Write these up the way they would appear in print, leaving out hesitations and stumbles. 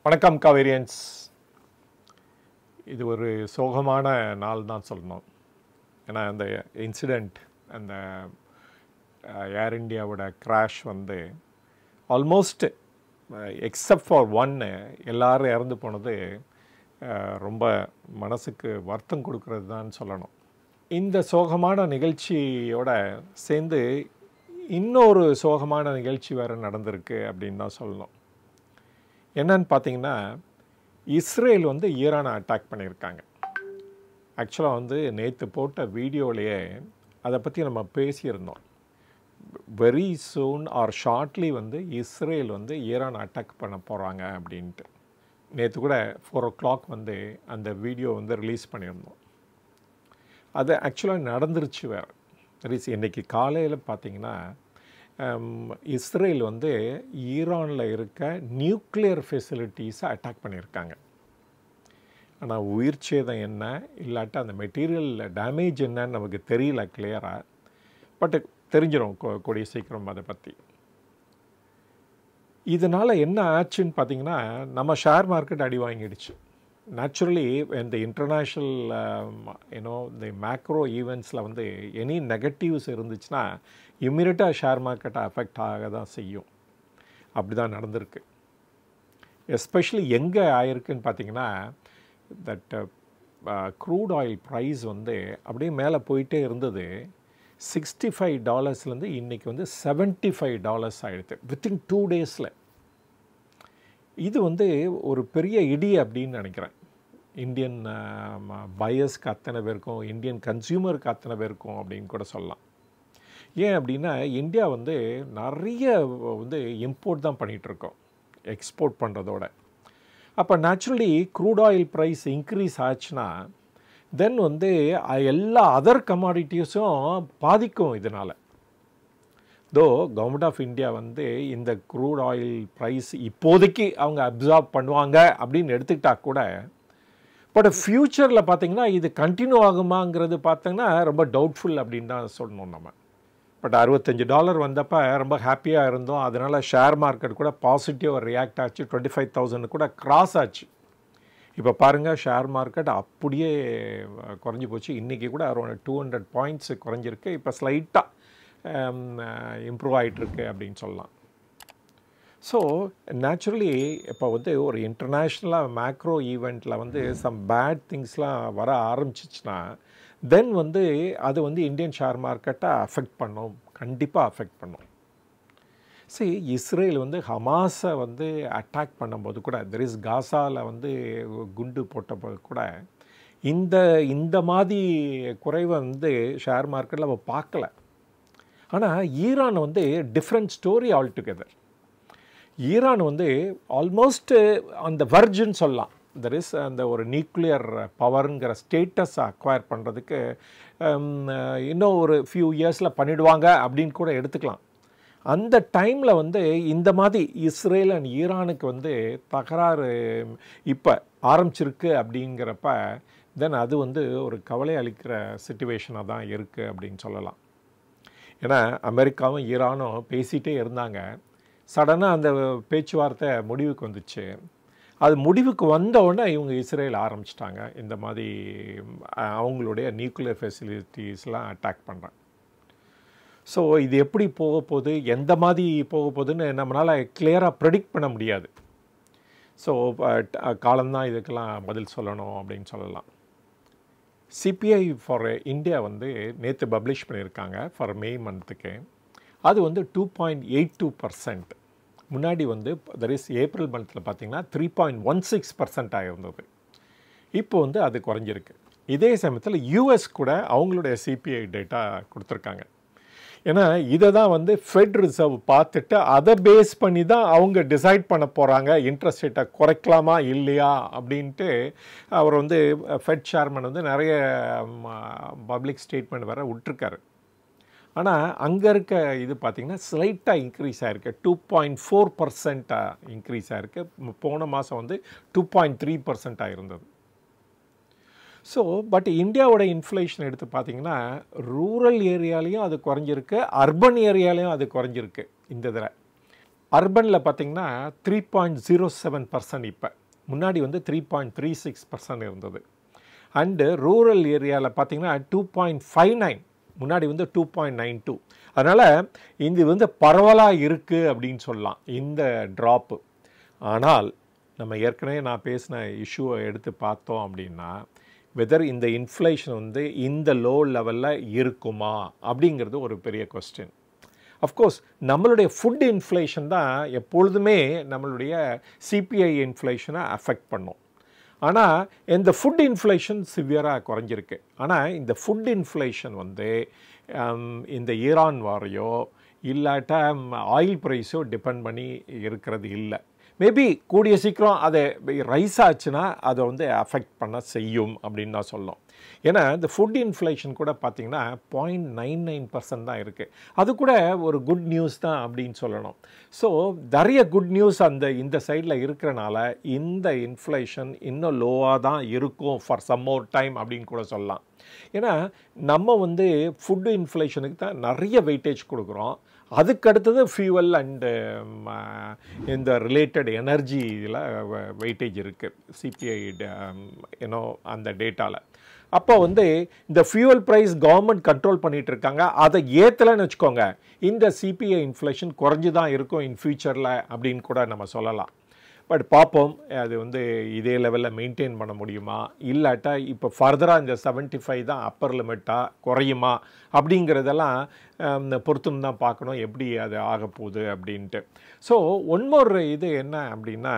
வணக்கம் காவேரியன்ஸ். இது ஒரு சோகமான நாள் தான் சொல்லணும். ஏன்னா அந்த இன்சிடெண்ட், அந்த ஏர் இண்டியாவோட கிராஷ் வந்து ஆல்மோஸ்ட் எக்ஸப்ட் ஃபார் ஒன்று எல்லாரும் இறந்து போனது ரொம்ப மனசுக்கு வருத்தம் கொடுக்கறது தான் சொல்லணும். இந்த சோகமான நிகழ்ச்சியோட சேர்ந்து இன்னொரு சோகமான நிகழ்ச்சி வேறு நடந்திருக்கு அப்படின்னு தான் சொல்லணும். என்னன்னு பார்த்தீங்கன்னா, இஸ்ரேல் வந்து ஈரானை அட்டாக் பண்ணியிருக்காங்க. ஆக்சுவலாக வந்து நேற்று போட்ட வீடியோலையே அதை பற்றி நம்ம பேசியிருந்தோம். வெரி சூன் ஆர் ஷார்ட்லி வந்து இஸ்ரேல் வந்து ஈரானை அட்டாக் பண்ண போகிறாங்க அப்படின்ட்டு நேற்று கூட 4 o'clock வந்து அந்த வீடியோ வந்து ரிலீஸ் பண்ணியிருந்தோம். அது ஆக்சுவலாக நடந்துருச்சு வேறு. இன்றைக்கி காலையில் பார்த்திங்கன்னா இஸ்ரேல் வந்து ஈரானில் இருக்க நியூக்ளியர் ஃபெசிலிட்டிஸை அட்டாக் பண்ணியிருக்காங்க. ஆனால் உயிர் சேதம் என்ன இல்லாட்ட அந்த மெட்டீரியல் டேமேஜ் என்னன்னு நமக்கு தெரியல கிளியராக. பட் தெரிஞ்சிடும் கூடிய சீக்கிரம் அதை பற்றி. இதனால் என்ன ஆச்சுன்னு பார்த்திங்கன்னா, நம்ம ஷேர் மார்க்கெட் அடி வாங்கிடுச்சு. நேச்சுரலி இந்த இன்டர்நேஷ்னல் இந்த மேக்ரோ ஈவெண்ட்ஸில் வந்து எனி நெகட்டிவ்ஸ் இருந்துச்சுன்னா இம்மிடியட்டாக ஷேர் மார்க்கெட்டை அஃபெக்ட் ஆக தான் செய்யும். அப்படி தான் நடந்திருக்கு. எஸ்பெஷலி எங்கே ஆயிருக்குன்னு பார்த்திங்கன்னா, தட் க்ரூட் ஆயில் ப்ரைஸ் வந்து அப்படியே மேலே போயிட்டே இருந்தது. $65 இன்றைக்கி வந்து $75 ஆகிடுது வித்தின் 2 days. இது வந்து ஒரு பெரிய இடி அப்படின்னு நினைக்கிறேன். இந்தியன் பையர்ஸ்க்கு அத்தனை பேருக்கும், இந்தியன் கன்சியூமருக்கு அத்தனை பேருக்கும் அப்படின்னு கூட சொல்லலாம். ஏன் அப்படின்னா, இந்தியா வந்து நிறைய வந்து இம்போர்ட் தான் பண்ணிகிட்ருக்கோம் எக்ஸ்போர்ட் பண்ணுறதோட. அப்போ naturally crude oil price increase ஆச்சுன்னா தென் வந்து எல்லா அதர் கமாடிட்டிஸும் பாதிக்கும் இதனால். தோ கவர்மெண்ட் ஆஃப் இந்தியா வந்து இந்த க்ரூட் ஆயில் ப்ரைஸ் இப்போதைக்கு அவங்க அப்சார்ப் பண்ணுவாங்க அப்படின்னு எடுத்துக்கிட்டால் கூட, பட் ஃப்யூச்சரில் பார்த்திங்கன்னா இது கண்டினியூ ஆகுமாங்கிறது பார்த்திங்கன்னா ரொம்ப டவுட்ஃபுல் அப்படின்னு தான் சொல்லணும் நம்ம. பட் $65 வந்தப்போ ரொம்ப ஹாப்பியாக இருந்தோம். அதனால் ஷேர் மார்க்கெட் கூட பாசிட்டிவாக ரியாக்ட் ஆச்சு. 25,000 கூட கிராஸ் ஆச்சு. இப்போ பாருங்கள், ஷேர் மார்க்கெட் அப்படியே குறைஞ்சி போச்சு. இன்றைக்கி கூட அரௌண்ட் 200 points குறைஞ்சிருக்கு. இப்போ ஸ்லைட்டாக இம்ப்ரூவ் ஆகிட்டுருக்கு அப்படின்னு சொல்லலாம். ஸோ நேச்சுரலி இப்போ வந்து ஒரு இன்டர்நேஷ்னலாக மேக்ரோ ஈவெண்ட்டில் வந்து சம் பேட் திங்ஸ்லாம் வர ஆரம்பிச்சிச்சுன்னா தென் வந்து அது வந்து இந்தியன் ஷேர் மார்க்கெட்டை அஃபெக்ட் பண்ணும், கண்டிப்பாக அஃபெக்ட் பண்ணும். சரி, இஸ்ரேல் வந்து ஹமாஸை வந்து அட்டாக் பண்ணும்போது கூட, காசாவில் வந்து குண்டு போட்டபோது கூட இந்த மாதிரி குறைவை வந்து ஷேர் மார்க்கெட்டில் நம்ம பார்க்கல. ஆனால் ஈரான் வந்து டிஃப்ரெண்ட் ஸ்டோரி ஆல்டுகெதர். ஈரான் வந்து ஆல்மோஸ்ட் அந்த வர்ஜின்னு சொல்லலாம். அந்த ஒரு நியூக்ளியர் பவருங்கிற ஸ்டேட்டஸை அக்வயர் பண்ணுறதுக்கு இன்னும் ஒரு ஃபியூ இயர்ஸில் பண்ணிவிடுவாங்க அப்படின்னு கூட எடுத்துக்கலாம். அந்த டைமில் வந்து இந்த மாதிரி இஸ்ரேல் அண்ட் ஈரானுக்கு வந்து தகராறு இப்போ ஆரம்பிச்சிருக்கு அப்படிங்கிறப்ப தென் அது வந்து ஒரு கவலை அளிக்கிற சிச்சுவேஷனாக தான் இருக்குது அப்படின்னு சொல்லலாம். ஏன்னா அமெரிக்காவும் ஈரானும் பேசிகிட்டே இருந்தாங்க. சடனாக அந்த பேச்சுவார்த்தை முடிவுக்கு வந்துச்சு. அது முடிவுக்கு வந்தவுடனே இவங்க இஸ்ரேல் ஆரம்பிச்சிட்டாங்க இந்த மாதிரி அவங்களுடைய நியூக்ளியர் ஃபெசிலிட்டிஸ்லாம் அட்டாக் பண்ணுறாங்க. ஸோ இது எப்படி போக போகுது, எந்த மாதிரி போக போகுதுன்னு நம்மளால் கிளியராக ப்ரெடிக்ட் பண்ண முடியாது. ஸோ காலம்தான் இதுக்கெல்லாம் பதில் சொல்லணும் அப்படின்னு சொல்லலாம். சிபிஐ ஃபார் இந்தியா வந்து நேற்று பப்ளிஷ் பண்ணியிருக்காங்க ஃபார் மே மந்த்துக்கு. அது வந்து 2.82%. முன்னாடி வந்து ஏப்ரல் மந்த்தில் பார்த்திங்கன்னா 3.16% ஆகிருந்தது. இப்போ வந்து அது குறைஞ்சிருக்கு. இதே சமயத்தில் யூஎஸ் கூட அவங்களுடைய சிபிஐ டேட்டா கொடுத்துருக்காங்க. ஏன்னா இதை தான் வந்து ஃபெட் ரிசர்வ் பார்த்துட்டு அதை பேஸ் பண்ணி தான் அவங்க டிசைட் பண்ண போகிறாங்க இன்ட்ரெஸ்ட் ரேட்டை குறைக்கலாமா இல்லையா அப்படின்ட்டு. அவர் வந்து ஃபெட் சேர்மன் வந்து நிறைய பப்ளிக் ஸ்டேட்மெண்ட் வேறு விட்டுருக்காரு. ஆனால் அங்கே இருக்க இது பார்த்திங்கன்னா ஸ்லைட்டாக இன்க்ரீஸ் ஆகிருக்கு. 2.4% இன்க்ரீஸ் ஆகிருக்கு. போன மாதம் வந்து 2.3% ஆகிருந்தது. ஸோ பட் இந்தியாவோட இன்ஃப்ளேஷன் எடுத்து பார்த்திங்கன்னா ரூரல் ஏரியாலையும் அது குறைஞ்சிருக்கு, அர்பன் ஏரியாலையும் அது குறைஞ்சிருக்கு இந்த தடவை. அர்பனில் பார்த்திங்கன்னா 3.07% இப்போ, முன்னாடி வந்து 3.36% இருந்தது. அண்டு ரூரல் ஏரியாவில் பார்த்திங்கன்னா 2.59, முன்னாடி வந்து 2.92. அதனால் இது வந்து பரவலாக இருக்குது அப்படின்னு சொல்லலாம் இந்த ட்ராப்பு. ஆனால் நம்ம ஏற்கனவே நான் பேசின இஷ்யூவை எடுத்து பார்த்தோம் அப்படின்னா, வெதர் இந்த இன்ஃப்ளேஷன் வந்து இந்த லோ லெவலில் இருக்குமா அப்படிங்கிறது ஒரு பெரிய கொஸ்டின். அஃப்கோர்ஸ் நம்மளுடைய ஃபுட் இன்ஃப்ளேஷன் தான் எப்பொழுதுமே நம்மளுடைய சிபிஐ இன்ஃப்ளேஷனை அஃபெக்ட் பண்ணும். ஆனால் இந்த ஃபுட் இன்ஃப்ளேஷன் சிவியராக குறைஞ்சிருக்கு. ஆனால் இந்த ஃபுட் இன்ஃப்ளேஷன் வந்து இந்த ஈரான் வாரையோ இல்லாட்டா ஆயில் ப்ரைஸோ டிபெண்ட் பண்ணி இருக்கிறது இல்லை. மேபி கூடிய சீக்கிரம் அதை ரைஸ் ஆச்சுன்னா அதை வந்து அஃபெக்ட் பண்ண செய்யும் அப்படின்னு தான் சொல்லணும். ஏன்னா இந்த ஃபுட் இன்ஃப்ளேஷன் கூட பார்த்திங்கன்னா 0.99% தான் இருக்குது. அது கூட ஒரு குட் நியூஸ் தான் அப்படின்னு சொல்லணும். ஸோ நிறைய குட் நியூஸ் இந்த சைடில் இருக்கிறனால இந்த இன்ஃப்ளேஷன் இன்னும் லோவாக தான் இருக்கும் ஃபார் சம் மோர் டைம் அப்படின்னு கூட சொல்லலாம். ஏன்னா நம்ம வந்து ஃபுட்டு இன்ஃப்ளேஷனுக்கு தான் நிறைய வெயிட்டேஜ் கொடுக்குறோம். அதுக்கடுத்தது ஃபியூவல் அண்டு இந்த ரிலேட்டட் எனர்ஜி இதில் வெயிட்டேஜ் இருக்குது சிபிஐ அந்த டேட்டாவில். அப்போ வந்து இந்த ஃபியூவல் ப்ரைஸ் கவர்மெண்ட் கண்ட்ரோல் பண்ணிகிட்டு இருக்காங்க. அதை ஏற்றலைன்னு வச்சுக்கோங்க, இந்த சிபிஐ இன்ஃப்ளேஷன் குறைஞ்சி தான் இருக்கும் இன் ஃபியூச்சரில் அப்படின்னு கூட நம்ம சொல்லலாம். பட் பார்ப்போம் அது வந்து இதே லெவலில் மெயின்டைன் பண்ண முடியுமா, இல்லாட்டா இப்போ ஃபர்தராக இந்த 75 தான் அப்பர் லிமிட்டாக குறையுமா அப்படிங்கிறதெல்லாம் பொறுத்துன்னு தான் பார்க்கணும் எப்படி அது ஆக போகுது அப்படின்ட்டு. ஸோ ஒன் மோர் இது என்ன அப்படின்னா,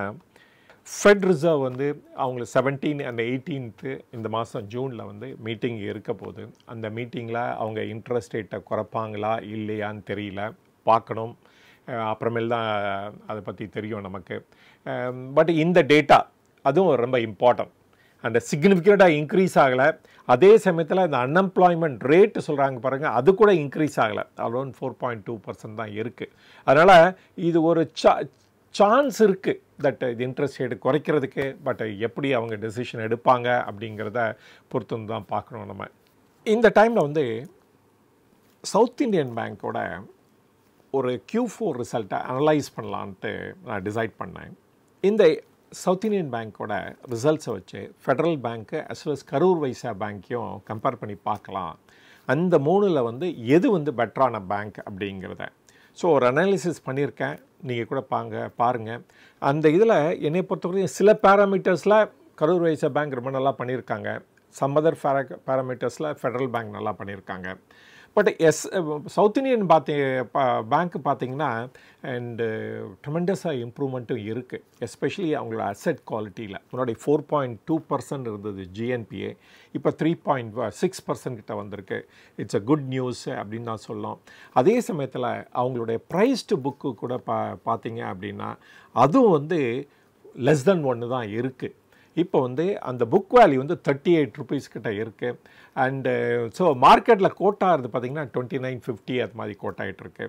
ஃபெட் ரிசர்வ் வந்து அவங்களுக்கு 17 and 18 இந்த மாதம் ஜூனில் வந்து மீட்டிங் இருக்க போகுது. அந்த மீட்டிங்கில் அவங்க இன்ட்ரெஸ்ட் ரேட்டை குறைப்பாங்களா இல்லையான்னு தெரியல, பார்க்கணும். அப்புறமேல் தான் அதை பற்றி தெரியும் நமக்கு. பட் இந்த டேட்டா அதுவும் ரொம்ப இம்பார்ட்டன்ட். அந்த சிக்னிஃபிகண்ட்டாக இன்க்ரீஸ் ஆகலை. அதே சமயத்தில் இந்த அன்எம்ப்ளாய்மெண்ட் ரேட்டு சொல்கிறாங்க பாருங்கள், அது கூட இன்க்ரீஸ் ஆகலை. அரௌண்ட் 4.2% தான் இருக்குது. அதனால் இது ஒரு சான்ஸ் இருக்குது தட் இது இன்ட்ரெஸ்ட் ரேட்டு குறைக்கிறதுக்கு. பட் எப்படி அவங்க டெசிஷன் எடுப்பாங்க அப்படிங்கிறத பொறுத்து தான் பார்க்கணும் நம்ம. இந்த டைமில் வந்து சவுத் இண்டியன் பேங்க்கோட ஒரு Q4 ரிசல்ட்டை அனலைஸ் பண்ணலான்ட்டு நான் டிசைட் பண்ணேன். இந்த சவுத் இண்டியன் பேங்க்கோட ரிசல்ட்ஸை வச்சு ஃபெடரல் பேங்க்கு as well as Karur Vysya பேங்க்கையும் கம்பேர் பண்ணி பார்க்கலாம். அந்த மூணில் வந்து எது வந்து பெட்டரான பேங்க் அப்படிங்கிறத ஸோ ஒரு அனாலிசிஸ் பண்ணியிருக்கேன். நீங்கள் கூட பாருங்கள். அந்த இதில் என்னை பொறுத்தவரைக்கும் சில பேராமீட்டர்ஸில் கரூர் வைஸ்யா பேங்க் ரொம்ப நல்லா பண்ணியிருக்காங்க. சம் அதர் பேராமீட்டர்ஸில் ஃபெடரல் பேங்க் நல்லா பண்ணியிருக்காங்க. பட் சவுத் இண்டியன் பேங்க்கு பார்த்தீங்கன்னா அண்டு ட்ரெமெண்டஸாக இம்ப்ரூவ்மெண்ட்டும் இருக்குது. எஸ்பெஷலி அவங்களோட அசெட் குவாலிட்டியில் முன்னாடி 4.2% இருந்தது ஜிஎன்பிஏ, இப்போ 3.6% கிட்ட வந்திருக்கு. இட்ஸ் அ குட் நியூஸ் அப்படின்னு நான் சொல்லலாம். அதே சமயத்தில் அவங்களுடைய ப்ரைஸ் டு புக்கு கூட பார்த்தீங்க அப்படின்னா அதுவும் வந்து லெஸ் தென் 1 தான் இருக்குது. இப்போ வந்து அந்த புக் வேல்யூ வந்து 38 rupees கிட்ட இருக்குது. அண்டு ஸோ மார்க்கெட்டில் கோட்டாகிறது பார்த்திங்கன்னா 29.50 அது மாதிரி கோட்டாகிட்டுருக்கு.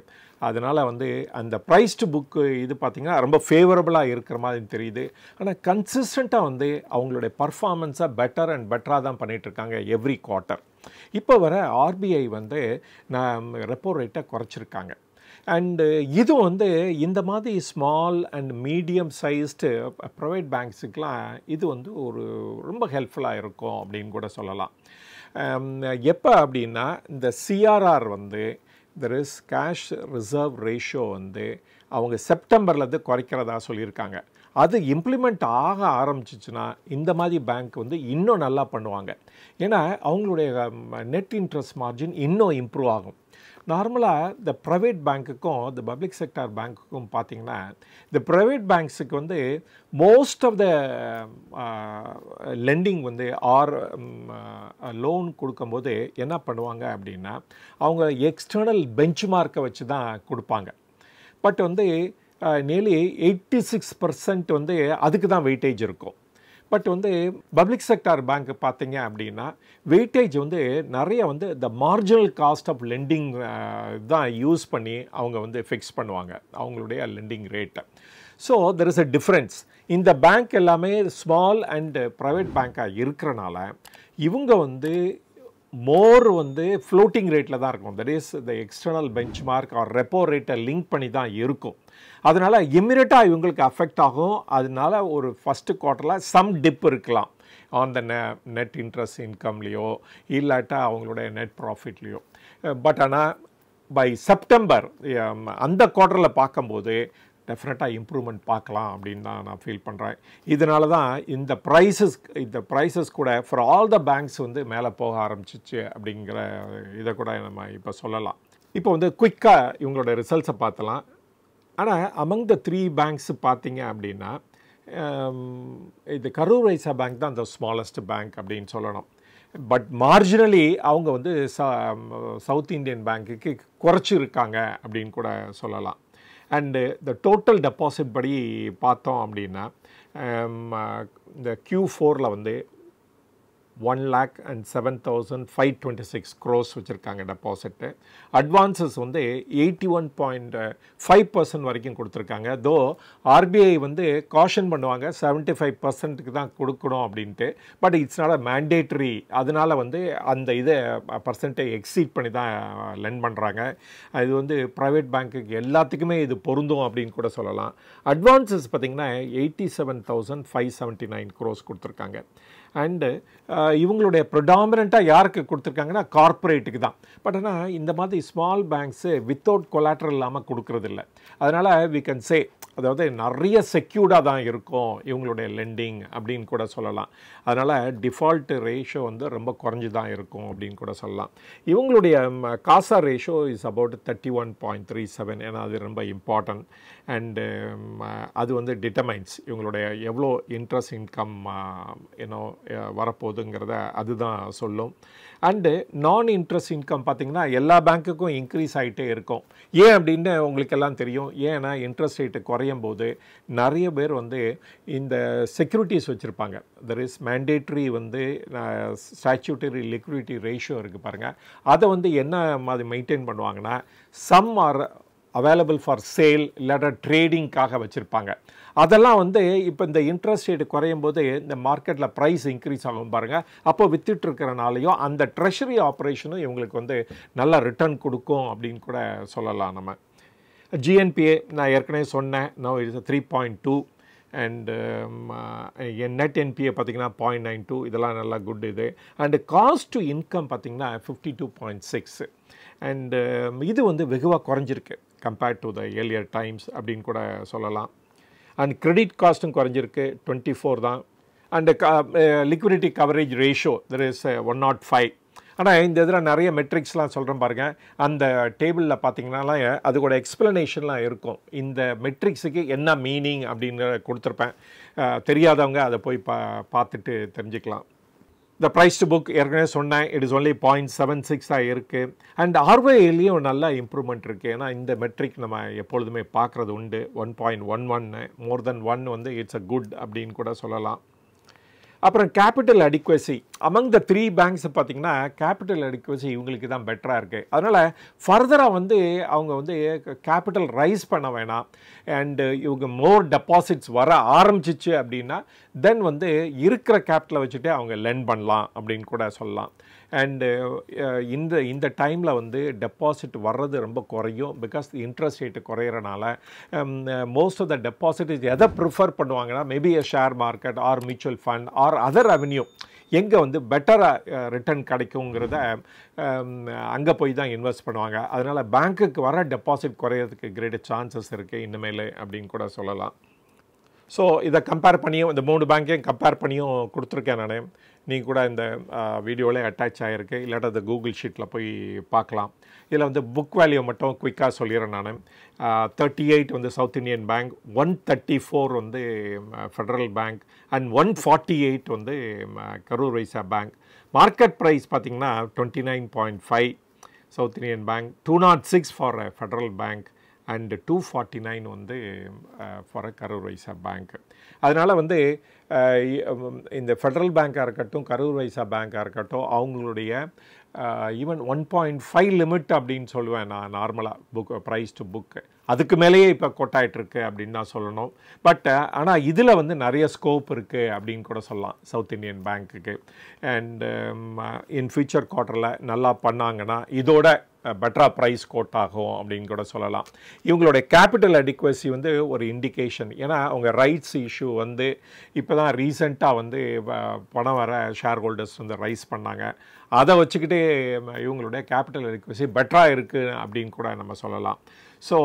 அதனால் வந்து அந்த ப்ரைஸ் டு புக்கு இது பார்த்திங்கன்னா ரொம்ப ஃபேவரபுளாக இருக்கிற மாதிரி தெரியுது. ஆனால் கன்சிஸ்டண்ட்டாக வந்து அவங்களுடைய பர்ஃபார்மன்ஸை பெட்டர் அண்ட் பெட்டராக தான் பண்ணிகிட்ருக்காங்க எவ்ரி குவார்ட்டர். இப்போ வர ஆர்பிஐ வந்து ரெப்போ ரேட்டை குறைச்சிருக்காங்க. அண்டு இது வந்து இந்த மாதிரி small and medium sized private பேங்க்ஸுக்கெலாம் இது வந்து ஒரு ரொம்ப ஹெல்ப்ஃபுல்லாக இருக்கும் அப்படின்னு கூட சொல்லலாம். எப்போ அப்படின்னா இந்த சிஆர்ஆர் வந்து there is cash reserve ratio வந்து அவங்க செப்டம்பர்லேருந்து குறைக்கிறதா சொல்லியிருக்காங்க. அது இம்ப்ளிமெண்ட் ஆக ஆரம்பிச்சிச்சுன்னா இந்த மாதிரி பேங்க் வந்து இன்னும் நல்லா பண்ணுவாங்க. ஏன்னா அவங்களுடைய நெட் இன்ட்ரெஸ்ட் மார்ஜின் இன்னும் இம்ப்ரூவ் ஆகும். நார்மலாக இந்த ப்ரைவேட் பேங்க்குக்கும் இந்த பப்ளிக் செக்டார் பேங்க்குக்கும் பார்த்திங்கன்னா இந்த ப்ரைவேட் பேங்க்ஸுக்கு வந்து மோஸ்ட் ஆஃப் த லெண்டிங் வந்து லோன் கொடுக்கும்போது என்ன பண்ணுவாங்க அப்படின்னா அவங்க எக்ஸ்டர்னல் பெஞ்ச் மார்க்கை வச்சு தான் கொடுப்பாங்க. பட் வந்து நியர்லி 86% வந்து அதுக்கு தான் வெயிட்டேஜ் இருக்கும். பட் வந்து பப்ளிக் செக்டார் பேங்க் பார்த்தீங்க அப்படின்னா வெயிட்டேஜ் வந்து நிறைய வந்து இந்த மார்ஜினல் காஸ்ட் ஆஃப் லெண்டிங் தான் யூஸ் பண்ணி அவங்க வந்து ஃபிக்ஸ் பண்ணுவாங்க அவங்களுடைய லெண்டிங் ரேட்டை. So there is a difference. இந்த பேங்க் எல்லாமே ஸ்மால் அண்ட் ப்ரைவேட் பேங்காக இருக்கிறனால இவங்க வந்து மோர் வந்து ஃப்ளோட்டிங் ரேட்டில் தான் இருக்கும். That is the external benchmark or repo ரேட்டை லிங்க் பண்ணி தான் இருக்கும். அதனால் இம்மிடியட்டாக இவங்களுக்கு அஃபெக்ட் ஆகும். அதனால ஒரு ஃபஸ்ட்டு குவார்ட்டரில் சம் டிப் இருக்கலாம் ஆன் த நெட் இன்ட்ரெஸ்ட் இன்கம்லேயோ இல்லாட்டா அவங்களுடைய நெட் ப்ராஃபிட்லேயோ. பட் ஆனால் பை செப்டம்பர் அந்த குவார்ட்டரில் பார்க்கும்போது டெஃபினட்டாக இம்ப்ரூவ்மெண்ட் பார்க்கலாம் அப்படின்னு தான் நான் ஃபீல் பண்ணுறேன். இதனால தான் இந்த ப்ரைஸஸ் கூட ஃபார் ஆல் த பேங்க்ஸ் வந்து மேலே போக ஆரம்பிச்சிச்சு அப்படிங்கிற இதை கூட நம்ம இப்போ சொல்லலாம். இப்போ வந்து குயிக்காக இவங்களோட ரிசல்ட்ஸை பார்த்தலாம். ஆனால் அமங் த 3 பேங்க்ஸ் பார்த்தீங்க அப்படின்னா இது கரூர் வைசா பேங்க் தான் த ஸ்மாலஸ்ட் பேங்க் அப்படின்னு சொல்லணும். பட் மார்ஜினலி அவங்க வந்து சவுத் இந்தியன் பேங்க்குக்கு குறைச்சிருக்காங்க அப்படின்னு கூட சொல்லலாம். அண்டு இந்த டோட்டல் டெபாசிட் படி பார்த்தோம் அப்படின்னா இந்த Q4 வந்து 1,07,526 crores வச்சுருக்காங்க டெபாசிட்டு. அட்வான்சஸ் வந்து 81.5% வரைக்கும் கொடுத்துருக்காங்க. தோ ஆர்பிஐ வந்து காஷன் பண்ணுவாங்க 75%க்கு தான் கொடுக்கணும் அப்படின்ட்டு. But it's not a mandatory. அதனால் வந்து அந்த இதை பர்சன்ட்டை எக்ஸீட் பண்ணி தான் லெண்ட் பண்ணுறாங்க. இது வந்து ப்ரைவேட் பேங்க்குக்கு எல்லாத்துக்குமே இது பொருந்தும் அப்படின்னு கூட சொல்லலாம். அட்வான்சஸ் பார்த்திங்கன்னா 87,579 crores கொடுத்துருக்காங்க. அண்டு இவங்களுடைய ப்ரிடாமினண்ட்டாக யாருக்கு கொடுத்துருக்காங்கன்னா கார்ப்பரேட்டுக்கு தான். பட் ஆனால் இந்த மாதிரி ஸ்மால் பேங்க்ஸு வித்தவுட் கொலாட்ரல் இல்லாமல் கொடுக்குறதில்ல. அதனால் வி கேன் சே அதாவது நிறைய செக்யூர்டாக தான் இருக்கும் இவங்களுடைய லெண்டிங் அப்படின்னு கூட சொல்லலாம். அதனால் டிஃபால்ட் ரேஷியோ வந்து ரொம்ப குறைஞ்சி தான் இருக்கும் அப்படின்னு கூட சொல்லலாம். இவங்களுடைய காசா ரேஷியோ இஸ் அபவுட் 31.37. ஏன்னா அது ரொம்ப இம்பார்ட்டன்ட். அண்டு அது வந்து டிட்டர்மைன்ஸ் இவங்களுடைய எவ்வளோ இன்ட்ரெஸ்ட் இன்கம் வரப்போகுதுங்கிறத அதுதான் சொல்லும். அண்டு நான் இன்ட்ரெஸ்ட் இன்கம் பார்த்திங்கன்னா எல்லா பேங்க்குக்கும் இன்க்ரீஸ் ஆகிட்டே இருக்கும். ஏன் அப்படின்னு உங்களுக்கெல்லாம் தெரியும். ஏன்னா இன்ட்ரெஸ்ட் ரேட்டு குறையும் போது நிறைய பேர் வந்து இந்த செக்யூரிட்டிஸ் வச்சுருப்பாங்க. தட் இஸ் மேண்டேட்ரி வந்து ஸ்டாச்சுட்டரி லிக்விடிட்டி ரேஷியோ இருக்குது பாருங்கள். அதை வந்து என்ன மாதிரி மெயின்டைன் பண்ணுவாங்கன்னா some are available for sale இல்லாட்டா ட்ரேடிங்காக வச்சுருப்பாங்க. அதெல்லாம் வந்து இப்போ இந்த இன்ட்ரெஸ்ட் ரேட்டு குறையும் போது இந்த மார்க்கெட்டில் ப்ரைஸ் இன்க்ரீஸ் ஆகும் பாருங்கள். அப்போ வித்துட்ருக்கிறனாலையும் அந்த ட்ரெஷரி ஆப்ரேஷனும் இவங்களுக்கு வந்து நல்ல ரிட்டர்ன் கொடுக்கும் அப்படின்னு கூட சொல்லலாம். நம்ம GNPA நான் ஏற்கனவே சொன்னேன். No it's 3.2. அண்டு என் நெட் NPA பார்த்திங்கன்னா 0.92. இதெல்லாம் நல்லா குட் இது. அண்டு காஸ்ட் டு இன்கம் பார்த்திங்கன்னா 52.6. அண்டு இது வந்து வெகுவாக குறைஞ்சிருக்கு compared to the earlier times அப்படின்னு கூட சொல்லலாம். அண்ட் கிரெடிட் காஸ்ட்டும் குறைஞ்சிருக்கு 24 தான். And liquidity coverage ratio that is 105. ஆனால் இந்த இதில் நிறைய மெட்ரிக்ஸ்லாம் சொல்கிறேன் பாருங்கள். அந்த டேபிளில் பார்த்தீங்கன்னா அது கூட எக்ஸ்ப்ளனேஷன்லாம் இருக்கும். இந்த மெட்ரிக்ஸுக்கு என்ன மீனிங் அப்படின்னு கொடுத்துருப்பேன். தெரியாதவங்க அதை போய் பார்த்துட்டு தெரிஞ்சுக்கலாம். இந்த ப்ரைஸ் டு புக் ஏற்கனவே சொன்னேன். இட் இஸ் ஒன்லி 0.76 இருக்குது. அண்ட் ROIலையும் நல்ல இம்ப்ரூவ்மெண்ட் இருக்குது. ஏன்னா இந்த மெட்ரிக் நம்ம எப்பொழுதுமே பார்க்குறது உண்டு. 1.11 மோர் தென் 1 வந்து இட்ஸ் அ குட் அப்படின்னு கூட சொல்லலாம். அப்புறம் capital adequacy among the 3 banks பார்த்திங்கன்னா கேபிட்டல் அடிக்வசி இவங்களுக்கு தான் பெட்டராக இருக்குது. அதனால் ஃபர்தராக வந்து அவங்க வந்து கேபிட்டல் ரைஸ் பண்ண வேணாம். அண்டு இவங்க மோர் டெபாசிட்ஸ் வர ஆரம்பிச்சிச்சு அப்படின்னா தென் வந்து இருக்கிற கேபிட்டலை வச்சுட்டு அவங்க லெண்ட் பண்ணலாம் அப்படின்னு கூட சொல்லலாம். அண்டு இந்த டைமில் வந்து டெபாசிட் வர்றது ரொம்ப குறையும். பிகாஸ் இன்ட்ரெஸ்ட் ரேட்டு குறையிறனால மோஸ்ட் ஆஃப் த டெபாசிட் எதை ப்ரிஃபர் பண்ணுவாங்கன்னா maybe a share market or mutual fund or other revenue எங்கே வந்து பெட்டராக ரிட்டர்ன் கிடைக்குங்கிறத அங்கே போய் தான் இன்வெஸ்ட் பண்ணுவாங்க. அதனால் பேங்க்குக்கு வர டெபாசிட் குறையிறதுக்கு கிரேட் சான்சஸ் இருக்குது இனிமேல் அப்படின்னு கூட சொல்லலாம். ஸோ இதை கம்பேர் பண்ணியும் இந்த 3 பேங்க்கையும் கம்பேர் பண்ணியும் கொடுத்துருக்கேன் நான். நீங்கள் கூட இந்த வீடியோவில் அட்டாச் ஆகிருக்கு. இல்லாட்டா அந்த கூகுள் ஷீட்டில் போய் பார்க்கலாம். இதில் வந்து புக் வேல்யூ மட்டும் குயிக்காக சொல்லிடுறேன் நான். 38 வந்து சவுத் இந்தியன் பேங்க், 134 வந்து ஃபெடரல் பேங்க் அண்ட் 148 வந்து Karur Vysya bank. Market price பார்த்திங்கன்னா 29.5 south Indian bank, 206 for federal bank and 249 வந்து for a Karur Vysya bank. அதனால் வந்து இந்த ஃபெடரல் பேங்காக இருக்கட்டும், கரூர் வைசா பேங்காக இருக்கட்டும், அவங்களுடைய ஈவன் 1.5 லிமிட் அப்படின்னு சொல்லுவேன் நான் நார்மலாக புக் ப்ரைஸ் டு புக்கு. அதுக்கு மேலேயே இப்போ கொட்டாயிட்ருக்கு அப்படின்னு தான் சொல்லணும். பட் ஆனால் இதில் வந்து நிறைய ஸ்கோப் இருக்குது அப்படின்னு கூட சொல்லலாம் சவுத் இண்டியன் பேங்க்குக்கு. அண்ட் இன் ஃபியூச்சர் குவார்ட்டரில் நல்லா பண்ணாங்கன்னா இதோட பெட்டராக ப்ரைஸ் கோட் ஆகும் அப்படின்னு கூட சொல்லலாம். இவங்களுடைய கேபிட்டல் அடிக்வசி வந்து ஒரு இண்டிகேஷன். ஏன்னா அவங்க ரைட்ஸ் இஷ்யூ வந்து இப்போ தான் ரீசெண்டாக வந்து பணம் வர ஷேர் ஹோல்டர்ஸ் வந்து ரைஸ் பண்ணாங்க. அதை வச்சுக்கிட்டு இவங்களுடைய கேபிட்டல் அடிக்வசி பெட்டராக இருக்குது அப்படின்னு கூட நம்ம சொல்லலாம். ஸோ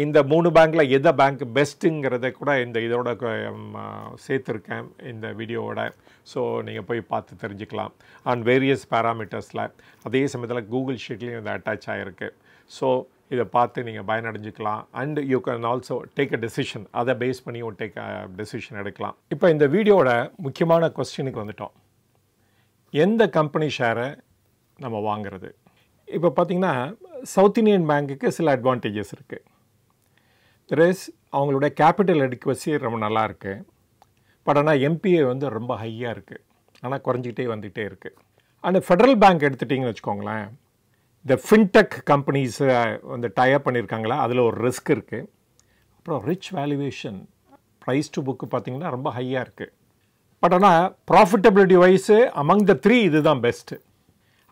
இந்த 3 பேங்க்கில் எதை பேங்க் பெஸ்ட்டுங்கிறத கூட இதோட சேர்த்துருக்கேன் இந்த வீடியோவோட. ஸோ நீங்கள் போய் பார்த்து தெரிஞ்சுக்கலாம் ஆன் வேரியஸ் பேராமீட்டர்ஸில். அதே சமயத்தில் கூகுள் ஷீட்லேயும் இது அட்டாச் ஆகிருக்கு. ஸோ இதை பார்த்து நீங்கள் பயனடைஞ்சிக்கலாம். And you can also take a decision. அதை பேஸ் பண்ணி டேக் அ டெசிஷன் எடுக்கலாம். இப்போ இந்த வீடியோவோட முக்கியமான கொஸ்டினுக்கு வந்துட்டோம். எந்த கம்பெனி ஷேரை நம்ம வாங்கிறது? இப்போ பார்த்திங்கன்னா சவுத் இண்டியன் பேங்க்குக்கு சில அட்வான்டேஜஸ் இருக்குது. பிளஸ் அவங்களோட கேபிட்டல் அடிக்வசி ரொம்ப நல்லா இருக்குது. பட் ஆனால் எம்பிஏ வந்து ரொம்ப ஹையாக இருக்குது, ஆனால் குறைஞ்சிக்கிட்டே வந்துகிட்டே இருக்குது. ஆனால் ஃபெடரல் பேங்க் எடுத்துட்டிங்கன்னு வச்சுக்கோங்களேன், இந்த ஃபின்டெக் கம்பெனிஸ் வந்து டைப் பண்ணியிருக்காங்களா, அதில் ஒரு ரிஸ்க் இருக்குது. அப்புறம் rich valuation, price to book பார்த்திங்கன்னா ரொம்ப ஹையாக இருக்குது. பட் ஆனால் ப்ராஃபிட்டபிலிட்டி வைஸு அமங் த 3 இது தான் best.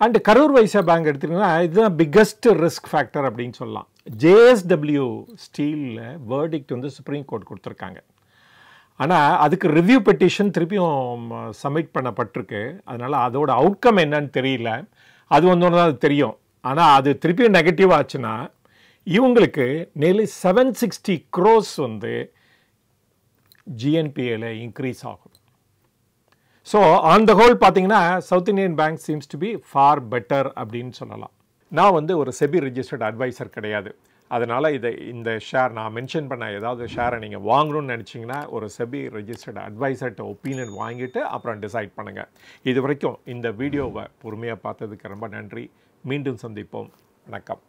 And Karur Vysya bank எடுத்திங்கன்னா இதுதான் பிக்கஸ்ட் ரிஸ்க் ஃபேக்டர் அப்படின்னு சொல்லலாம். ஜேஎஸ்டபிள்யூ ஸ்டீலில் வேர்டிக்ட் வந்து சுப்ரீம் கோர்ட் கொடுத்துருக்காங்க. ஆனால் அதுக்கு ரிவ்யூ பெட்டிஷன் திருப்பியும் சப்மிட் பண்ணப்பட்டிருக்கு. அதனால் அதோட அவுட்கம் என்னன்னு தெரியல. அது ஒன்று தான் தெரியும். ஆனால் அது திருப்பியும் நெகட்டிவ் ஆச்சுன்னா இவங்களுக்கு nearly 760 crores வந்து ஜிஎன்பிஏல இன்க்ரீஸ் ஆகும். ஸோ ஆன் த ஹோல் பார்த்தீங்கன்னா south Indian bank seems to be far better அப்படின்னு சொல்லலாம். நான் வந்து ஒரு செபி ரெஜிஸ்டர்ட் அட்வைசர் கிடையாது. அதனால் இந்த ஷேர் நான் மென்ஷன் பண்ண ஏதாவது ஷேரை நீங்கள் வாங்கணும்னு நினச்சிங்கன்னா ஒரு செபி ரெஜிஸ்டர்ட் அட்வைசர்கிட்ட ஒப்பீனியன் வாங்கிட்டு அப்புறம் டிசைட் பண்ணுங்கள். இது வரைக்கும் இந்த வீடியோவை பொறுமையாக பார்த்ததுக்கு ரொம்ப நன்றி. மீண்டும் சந்திப்போம். வணக்கம்.